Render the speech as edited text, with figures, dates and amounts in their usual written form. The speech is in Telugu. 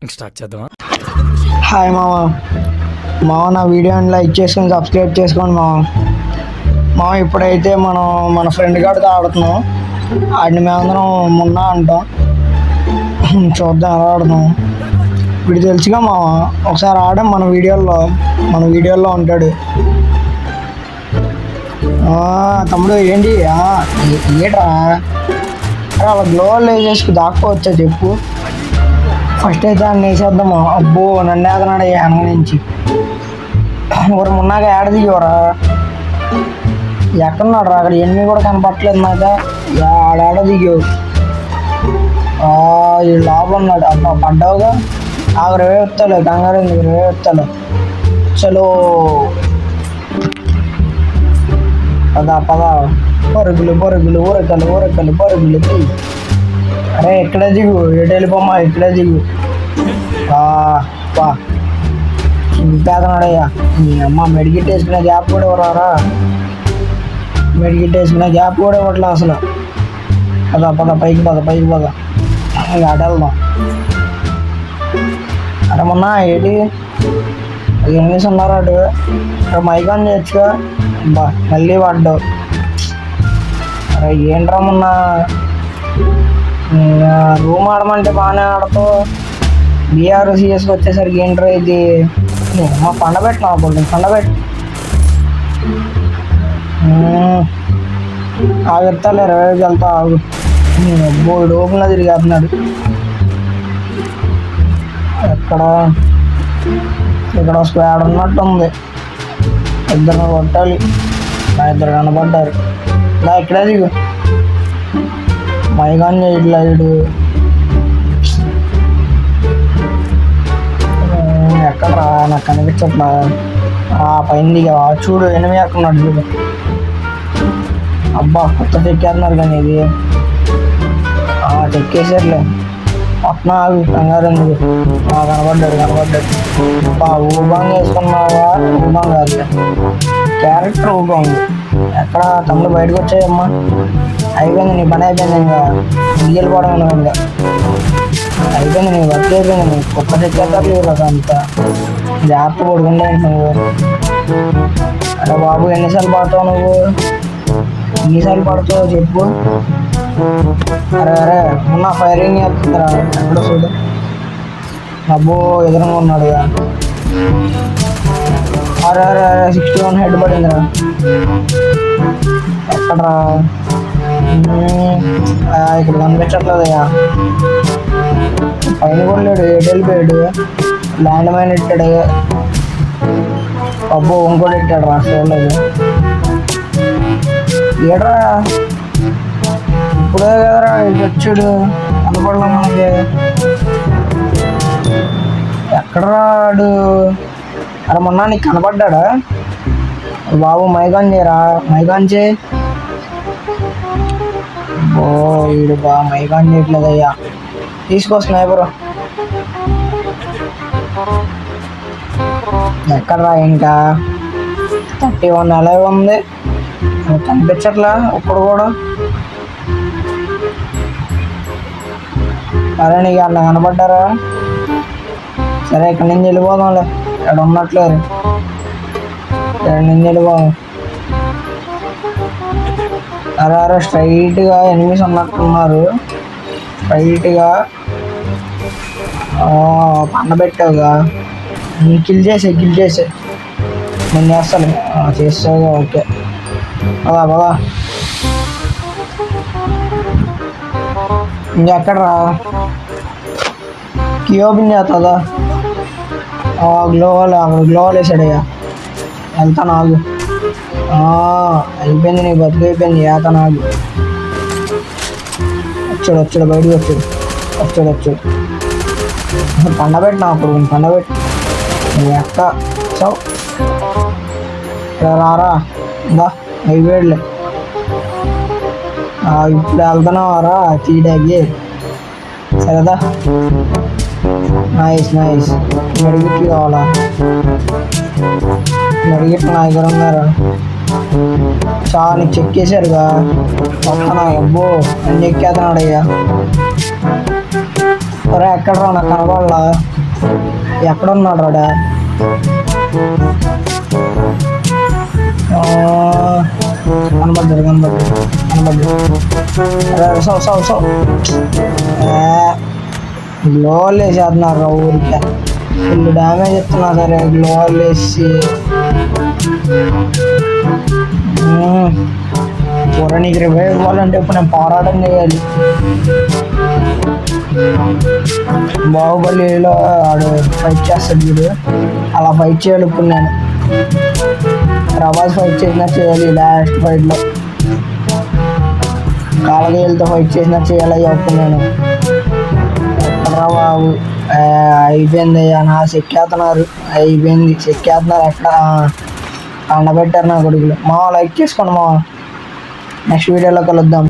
ఇంక స్టార్ట్ చేద్దామా? హాయ్ మామ. నా వీడియోని లైక్ చేసుకొని సబ్స్క్రైబ్ చేసుకోండి మామ. ఇప్పుడైతే మనం మన ఫ్రెండ్ గారితో ఆడుతున్నాం. ఆడిని మేమందరం మొన్న అంటాం. చూద్దాం ఎలా ఆడుతున్నాం. వీడు తెలుసుగా మామ, ఒకసారి ఆడాం మన వీడియోల్లో ఉంటాడు. తమ్ముడు ఏంటి ఏట్రా అలా గ్లోవల్ వేసేసుకు దాక్కోవచ్చా చెప్పు. ఫస్ట్ అయితే అన్నీ వేసేద్దాము. అబ్బో నన్ను ఏదన్నాడు వెనక నుంచి. ఊరు మున్నాక ఏడ దిగవరా? ఎక్కడున్నాడు రా? అక్కడ ఎన్ని కూడా కనపట్టలేదు నాకు. ఆడాడ దిగావు. ఈ లోపల ఉన్నాడు. అబ్బా పడ్డావుగా. ఆగు రేవేస్తాలే, కంగారు ఎందుకు రేవేస్తాలే. చలో పద పరుగులు పరుగులు. అరే ఎక్కడే దిగు, ఎటు వెళ్ళిపోమ్మా, ఇక్కడే దిగు. చింపేదన్నాడయ్యా. మీ అమ్మ మెడికిట్ వేసుకునే గ్యాప్ కూడా ఇవ్వరారా? మెడికిట్ వేసుకునే గ్యాప్ కూడా ఇవ్వట్లే అసలు. పద పైకి పద ఆడేద్దాం. అరే మొన్న ఏంటి ఎనిమిది ఉన్నారు అటు మైక్ ఆన్ చేయొచ్చుగా. బా మళ్ళీ పడ్డావు. అరే ఏంట్రా మొన్న రూమ్ ఆడమంటే బాగానే ఆడతావు. BRCSకి వచ్చేసరికి ఏంట్రా ఇది? మా పండబెట్టినా కొంచెం పండబెట్టి ఆగెత్తాలే. రేవుకి వెళ్తా ఆగు. బోర్డు ఓపెన్లో తిరిగేస్తున్నాడు. ఇక్కడ స్క్వాడ్ ఉన్నట్టు ఉంది. ఇద్దరు కొట్టాలి. నా ఇద్దరు కనపడ్డారు. నా ఇక్కడే దిగు. మైగాన్ చేయట్లా ఇడు. ఎక్కడరా? నాకు కనిపించట్లా. పైన దిగా చూడు, ఎనిమిది ఎక్కడున్నాడు చూడు. అబ్బా కొత్త చెక్కేస్తున్నారు కానీ ఇది చెక్కేసారులే. పట్న ఆగు, కంగారు ఎందుకు. కనపడ్డాడు. ఊబాంగ్ వేసుకున్నావా? ఊబాంగ్ కాదు, క్యారెక్టర్ ఊబాంగ్. ఎక్కడ తమ్ముడు బయటకు వచ్చాయమ్మా? అయిపోయింది నీ పని, అయిపోయింది. ఇంకా వెళ్ళిపోవడం ఇంకా అయిపోయింది. నీ వర్క్ అయిపోయింది. నీ కుక్క చెక్కేస్తారు కదా అంతా. జాగ్రత్త పడుకుంటే నువ్వు. అరే బాబు ఎన్నిసార్లు పడతావు నువ్వు? ఎన్నిసార్లు పడతావు చెప్పు. అరే ఉన్న ఫైరింగ్ చేస్తుందిరా. ఎక్కడ చూడు. అబ్బో ఎదురుగా ఉన్నాడు. అరే 61 హెడ్ పడిందిరా. ఎక్కడరా? ఇక్కడ కనిపించట్లేదయ్యా. పైన కూడా లేడు. ఎటు వెళ్ళిపోయాడు? ల్యాండ్ మైన్ ఎట్టాడు. అబ్బో ఇంకోటి ఎట్టాడు రా, చూడలేదు. ఏడ్రా ఇప్పుడే కదరా ఇటు వచ్చాడు. కనపడలా మనకి. ఎక్కడ రాడు? అరే మొన్న నీకు కనపడ్డా? బాబు మైకాన్ చేయరా, మైకాన్ చేయి. ఓ వీడు బాగా మైకాన్ చేయట్లేదయ్యా. తీసుకో స్నైపర్. ఎక్కడరా? ఇంకా 31 అలాగే ఉంది. కనిపించట్లా ఇప్పుడు కూడా. అరే నీకు అట్లా కనపడ్డారా? సరే ఇక్కడి నుంచి వెళ్ళిపోదాంలే. ఇక్కడ ఉన్నట్లేదు. ఇక్కడ నుంచి వెళ్ళిపోదాం. అరే స్ట్రైట్గా ఎనిమిస్ ఉన్నట్టున్నారు. స్ట్రైట్గా పండబెట్టావుగా. కిల్ చేసే నేను చేస్తాను. చేస్తావుగా, ఓకే. పదా ఇంకెక్కడరా? కీ ఓపెన్ చేస్తుందా? గ్లోవల్ వేసాడయ్యా. వెళ్తాను ఆగు. అయిపోయింది నీ బతుకు, అయిపోయింది. ఏతను ఆగు. వచ్చాడు బయటకు వచ్చాడు. పండబెట్టినా అప్పుడు పండబెట్టి ఎక్క చౌ రారా. ఇందా అయిపోయాడులే. ఇప్పుడు వెళ్తున్నావారా తీయడానికి? సరేదా. నైస్ మెడిగిట్లు కావాలా? మెడిగిట్లు నా దగ్గర ఉన్నారు. చాలా చెక్ చేశారుగా పక్కన. అబ్బో అన్ని ఎక్కేస్తున్నాడయ్యా. ఒరే ఎక్కడ రా నాకు కనబడలా ఎక్కడున్నాడు రాడా కనబడ్డాడు అరే సో గ్లోవల్ వేసేస్తున్నారు రా ఊరికే ఫుల్ డ్యామేజ్ ఇస్తున్నా సరే గ్లోవల్ వేసి పూర నీకు రివైవ్ ఇవ్వాలంటే ఇప్పుడు నేను పోరాటం చేయాలి బాహుబలిలో ఆడు ఫైట్ చేస్తాడు వీడు అలా ఫైట్ చేయాలి ఇప్పుడు నేను ప్రభాస్ ఫైట్ చేసినా చేయాలి లాస్ట్ ఫైట్లో కాలగేలతో ఫైట్ చేసినా చేయాలి అప్పుడు నేను ఎక్కడరా బాబు అయిపోయింది నా చెక్కేస్తున్నారు అయిపోయింది చెక్కేస్తున్నారు ఎక్కడ అండబెట్టారు నా కొడుకులు మా లైక్ చేసుకోండి మా నెక్స్ట్ వీడియోలో కలుద్దాం.